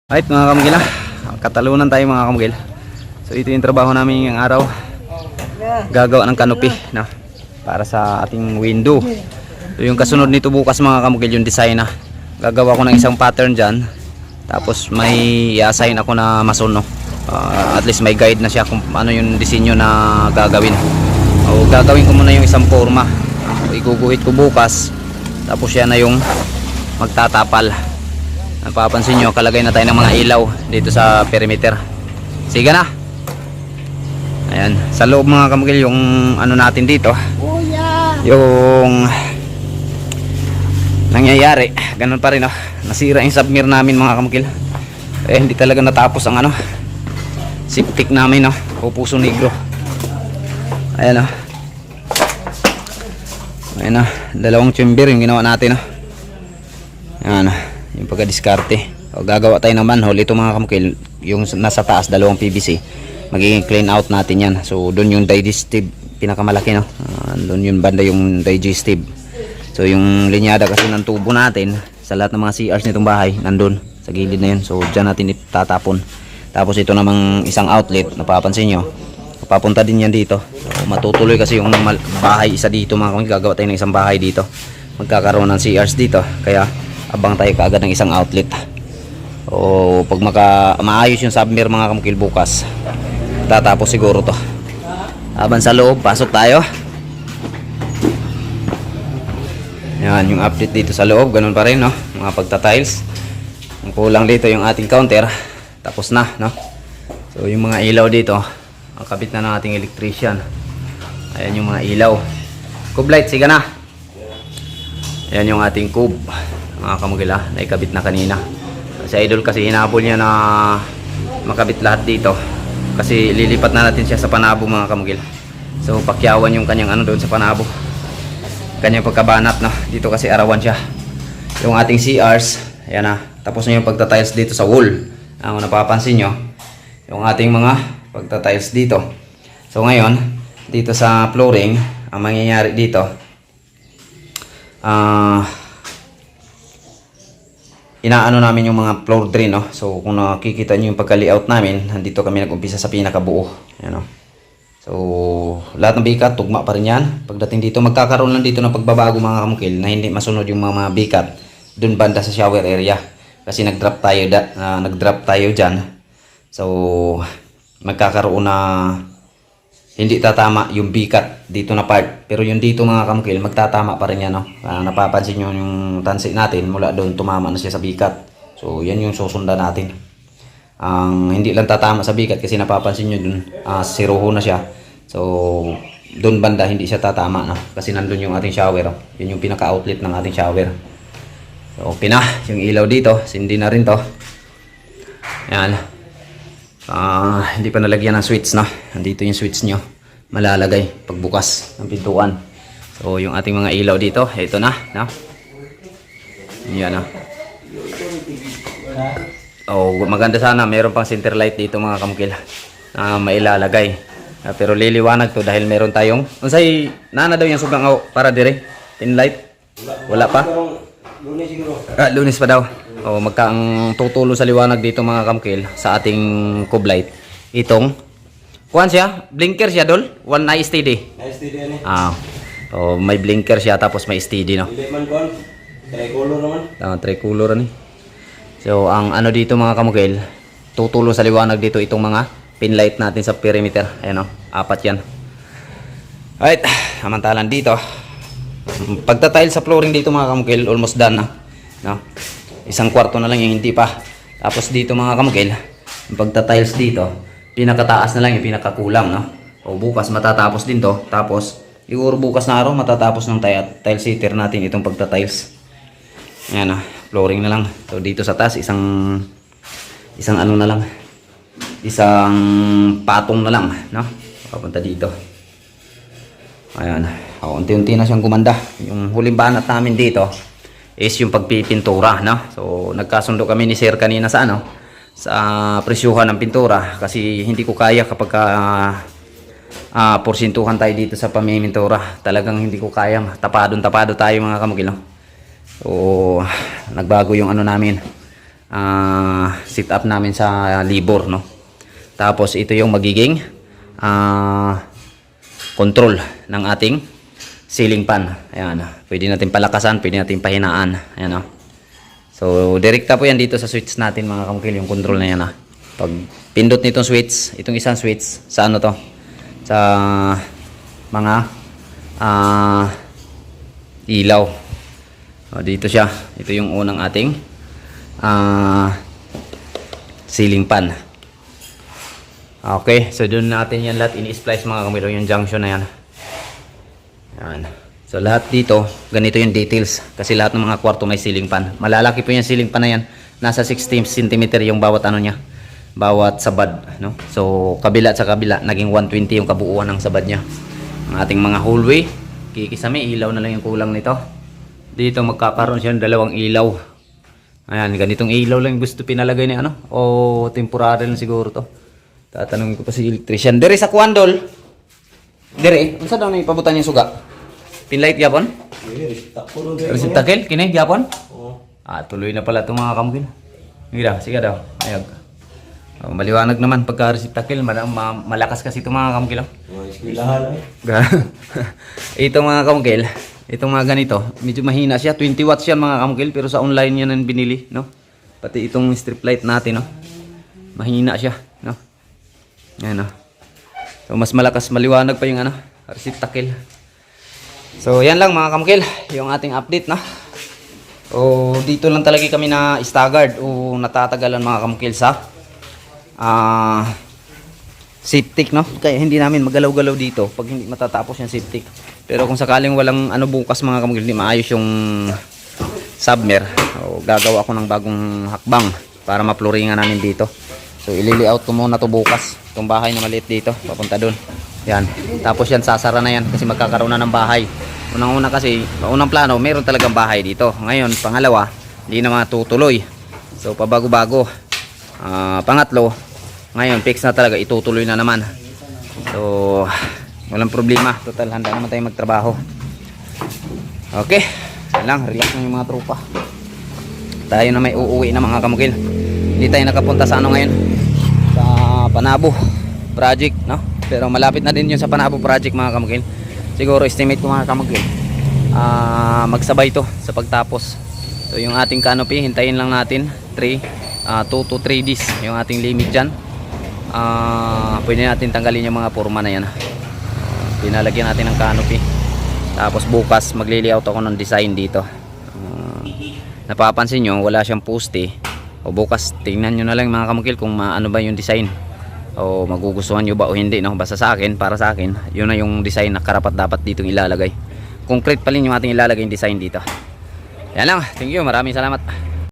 Alright mga kamugil, katalunan tayo mga kamugil. So ito yung trabaho namin ngayong araw. Gagawa ng canopy na para sa ating window. So yung kasunod nito bukas mga kamugil, yung design na gagawa ko ng isang pattern dyan. Tapos may i-assign ako na mason, no? At least may guide na siya kung ano yung disenyo na gagawin. O gagawin ko muna yung isang forma. Iguguhit ko bukas. Tapos yan na yung magtatapal. Napapansin nyo, kalagay na tayo ng mga ilaw dito sa perimeter. Sige na. Ayan, sa loob mga kamugil, yung ano natin dito, yung nangyayari, ganun pa rin, oh. Nasira yung submer namin mga kamugil. Hindi talaga natapos ang ano, siptik namin, oh. Pupuso negro. Ayan, oh. Ayan, oh. Dalawang chamber yung ginawa natin, oh. Ayan, oh. Yung pagka-diskarte. O, gagawa tayo ng manhole. Ito mga kamukil, yung nasa taas, dalawang PVC. Magiging clean out natin yan. So, doon yung digestive, pinakamalaki, no? Doon yung banda yung digestive. So, yung linyada kasi ng tubo natin, sa lahat ng mga CRs nitong bahay, nandun, sa gilid na yun. So, dyan natin itatapon. Tapos, ito namang isang outlet, napapansin nyo, papunta din yan dito. So, matutuloy kasi yung bahay isa dito mga kamukil. Gagawa tayo ng isang bahay dito. Magkakaroon ng CRs dito. Kaya, abang tayo kaagad ng isang outlet. O pag maayos yung submer mga kamukil bukas, tatapos siguro to. Aban sa loob, pasok tayo. Yan yung update dito sa loob, ganun pa rin, no? Mga pagta-tiles. Ang kulang dito yung ating counter, tapos na, no? So yung mga ilaw dito, ang kabit na ng ating electrician. Ayan yung mga ilaw. Cube light, sige na. Ayan yung ating cube mga kamugil, naikabit na kanina. Si Idol kasi hinabol niya na makabit lahat dito kasi lilipat na natin siya sa panabo mga kamugil. So pakyawan yung kanyang ano doon sa panabo, kanyang pagkabanat, no? Dito kasi arawan siya. Yung ating CRs, ayan na, tapos na yung pagta-tiles dito sa wall. Ang napapansin nyo, yung ating mga pagta-tiles dito. So ngayon dito sa flooring, ang mangyayari dito, inaano namin yung mga floor drain, no? So kung nakikita nyo yung pagka-layout namin, nandito kami nag-umpisa sa pinakabuo. Ayan, no? So lahat ng bikat, tugma pa rin yan. Pagdating dito, magkakaroon lang dito ng pagbabago mga kamukil na hindi masunod yung mga bikat dun banda sa shower area. Kasi nag-drop tayo dyan. So magkakaroon na hindi tatama yung bikat dito na part. Pero yung dito mga kamukil, magtatama pa rin yan, no? Napapansin nyo yung tansi natin, mula doon tumama na siya sa bikat. So yan yung susundan natin. Hindi lang tatama sa bikat kasi napapansin nyo doon, siruho na siya. So doon banda hindi siya tatama, no? Kasi nandun yung ating shower, oh. Yun yung pinaka-outlet ng ating shower. So okay na, yung ilaw dito, sindi na rin to. Yan. Hindi pa nalagyan ng switch, no? Nandito yung switch nyo, malalagay pagbukas ng pintuan. So yung ating mga ilaw dito, ito na, no? Yan, no? Oh, maganda sana meron pang center light dito mga kamukil na mailalagay. Pero liliwanag to dahil meron tayong unsay nana daw yung sugang para dire pin light. Wala pa? Lunes siguro. Lunes pa daw. O magkaang tutulo sa liwanag dito mga kamukil sa ating cube light. Itong kuan siya, blinker siya dol, one eye steady. Eye steady ani. O may blinker siya tapos may steady, no. Hindi man kuan, tricolor naman. Tricolor ani. So ang ano dito mga kamukil, tutulo sa liwanag dito itong mga pin light natin sa perimeter. Ayan, no. Apat yan. Alright, samantalan dito, pagta-tile sa flooring dito mga kamukil, almost done na, no. Isang kwarto na lang yung hindi pa. Tapos dito mga kamukil, yung pagta-tiles dito, pinakataas na lang yung pinakakulang, no? O bukas matatapos din to. Tapos siguro bukas na araw matatapos ng tile sitter natin itong pagta-tiles. Ayan, flooring na lang. So dito sa taas isang ano na lang, isang patong na lang, no? Papunta dito. Ayan, unti-unti na siyang gumanda. Yung huling banat namin dito is yung pagpipintura, no? So nagkasundo kami ni Sir kanina sa ano, sa presyuhan ng pintura kasi hindi ko kaya kapag porsintuhan tayo dito sa pamimintura. Talagang hindi ko kaya, tapado tayo mga kamukil, no? So nagbago yung ano namin, sit up namin sa libor, no. Tapos ito yung magiging control ng ating ceiling fan. Ayan, pwede natin palakasan, pwede natin pahinaan. Ayan, so direkta po yan dito sa switch natin mga kamukil, yung control na yan. Pag pindot nitong switch, itong isang switch sa ano to, sa mga ilaw. Dito siya, ito yung unang ating ceiling fan. Okay, so doon natin yan lahat ini-splice mga kamukil, yung junction na yan. Ayan. So lahat dito, ganito yung details. Kasi lahat ng mga kwarto may ceiling fan. Malalaki po yung ceiling fan na yan. Nasa 60 cm yung bawat ano niya. Bawat sabad, no? So kabila at sa kabila, naging 120 yung kabuuan ng sabad niya. Ang ating mga hallway, kikisami, ilaw na lang yung kulang nito. Dito magkakaroon siya ng dalawang ilaw. Ayan, ganitong ilaw lang gusto pinalagay ni ano. O temporary lang siguro to. Tatanungin ko pa si electrician. Dere sa kuandol. Dere, unsa daw na ipabutan yung suga? Pinlight yapon? Resitakel, kini yapon? Tuloy na pala itong mga kamukil. Sige daw, ayag. Maliwanag naman pagka resitakel, malakas kasi itong mga kamukil. Ito mga kamukil, itong mga ganito, medyo mahina siya, 20 watts yan mga kamukil, pero sa online yan ang binili, no? Pati itong strip light natin, no? Mahina siya, no? Ayan, no? So mas malakas, maliwanag pa yung ano, resitakel. So yan lang mga kamukil, yung ating update, no? O dito lang talaga kami na staggered o natatagalan mga kamukil sa septic, no? Kaya hindi namin magalaw-galaw dito pag hindi matatapos yung septic. Pero kung sakaling walang ano bukas mga kamukil, hindi maayos yung submer, o gagawa ako ng bagong hakbang para mapluringan namin dito. So ili-layout ko muna to bukas, itong bahay na maliit dito, papunta doon. Yan. Tapos yan, sasara na yan kasi magkakaroon na ng bahay. Unang-una kasi, unang plano, meron talagang bahay dito. Ngayon, pangalawa, hindi na matutuloy. So pabago-bago. Pangatlo, ngayon fix na talaga, itutuloy na naman. So walang problema, total handa naman tayong magtrabaho. Okay, yan lang, relax na yung mga tropa. Tayo na may uuwi na mga kamukil. Hindi tayo nakapunta sa ano ngayon, sa Panabo project, no? Pero malapit na din yun sa Panabo project mga kamukil. Siguro estimate ko mga kamukil, magsabay to sa pagtapos. So yung ating canopy, hintayin lang natin 2 to 3 days yung ating limit dyan. Pwede natin tanggalin yung mga forma na yan. Pinalagyan natin ng canopy. Tapos bukas magli-layout ako ng design dito. Napapansin nyo wala siyang poste. O bukas tingnan nyo na lang mga kamukil kung ano ba yung design, o magugustuhan nyo ba o hindi, no? Basta sa akin, para sa akin, yun na yung design na karapat dapat dito ilalagay. Concrete pa rin yung ating ilalagay yung design dito. Yan lang, thank you, maraming salamat.